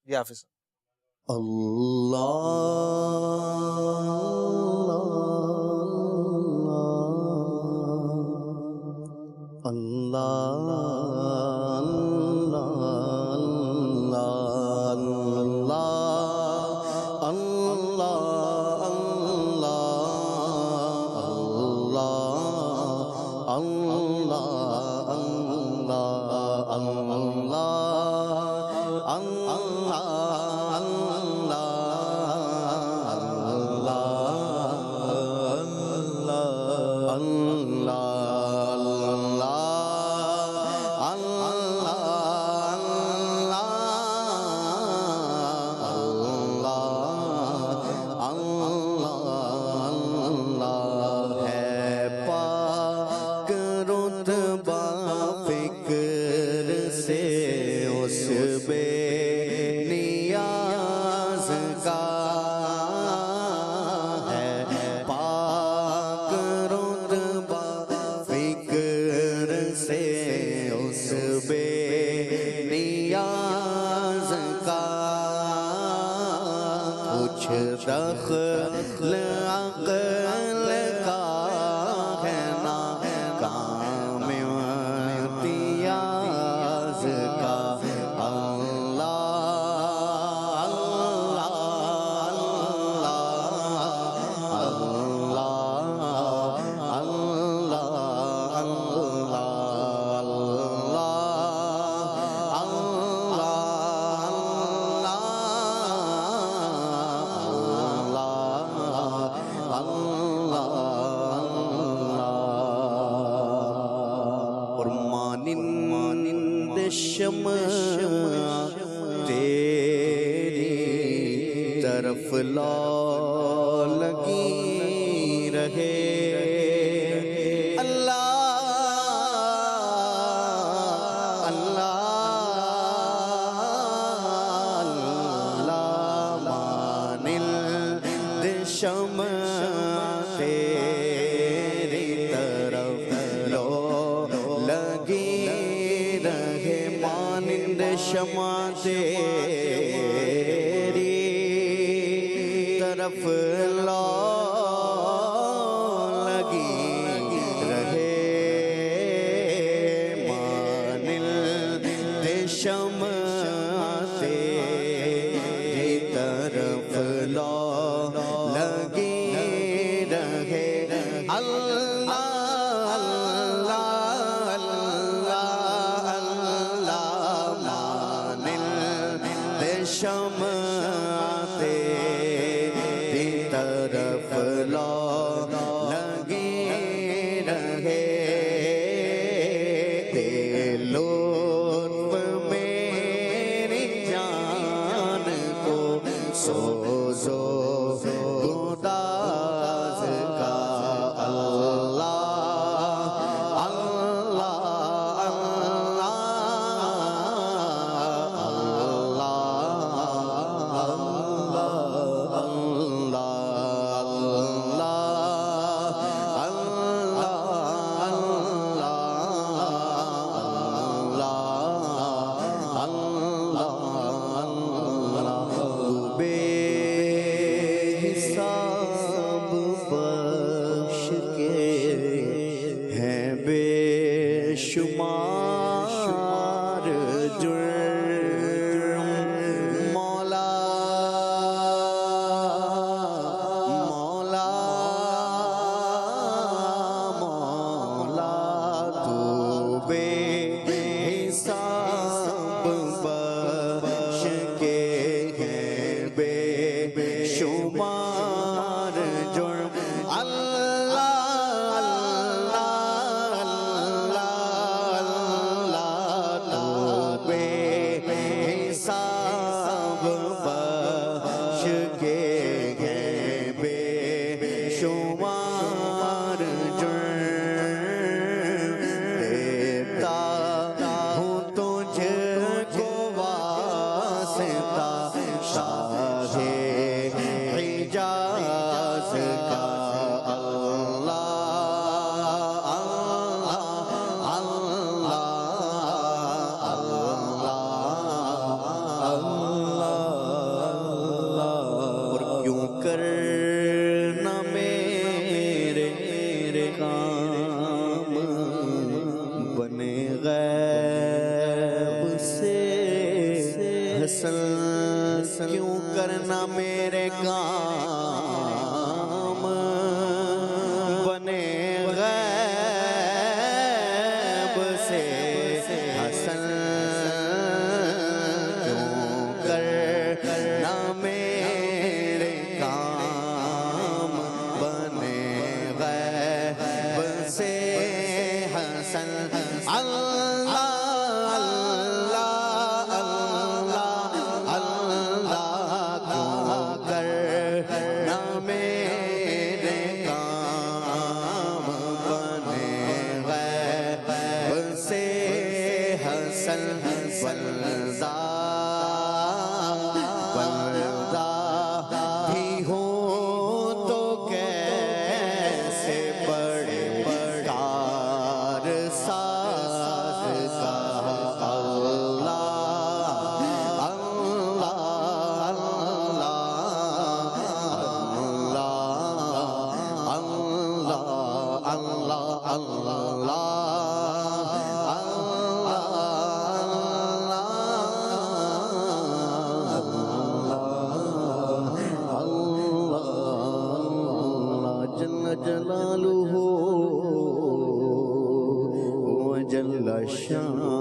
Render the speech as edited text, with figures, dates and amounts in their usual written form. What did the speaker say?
جی حافظ صاحب. دخل عقل کا ہے نا کام امتیاز کا اللہ شمع تیری طرف لا لگی رہے اللہ اللہ اللہ مانند شمع تیری طرف لو لگی رہے مانند شمع تیری طرف لا لگی رہے مانند شمع تیری طرف لا لگی رہے اللہ شمع تیری طرف لا لگی رہے لطف میری جان کو سوز و گداز کا اللہ اللہ کرنا میرے کام بنے غیب سے حسن کیوں کرنا میرے کام بنے غیب سے حسن کیوں کرنا میرے کام بنے غیب سے حسن اللہ اللہ اللہ اللہ کیوں کرنا میرے کام بنے غیب سے حسن بلدہ بھی ہوں تو کیسے بڑے کار ساز کا اللہ اللہ اللہ اللہ اللہ جل جلالہ و جل شان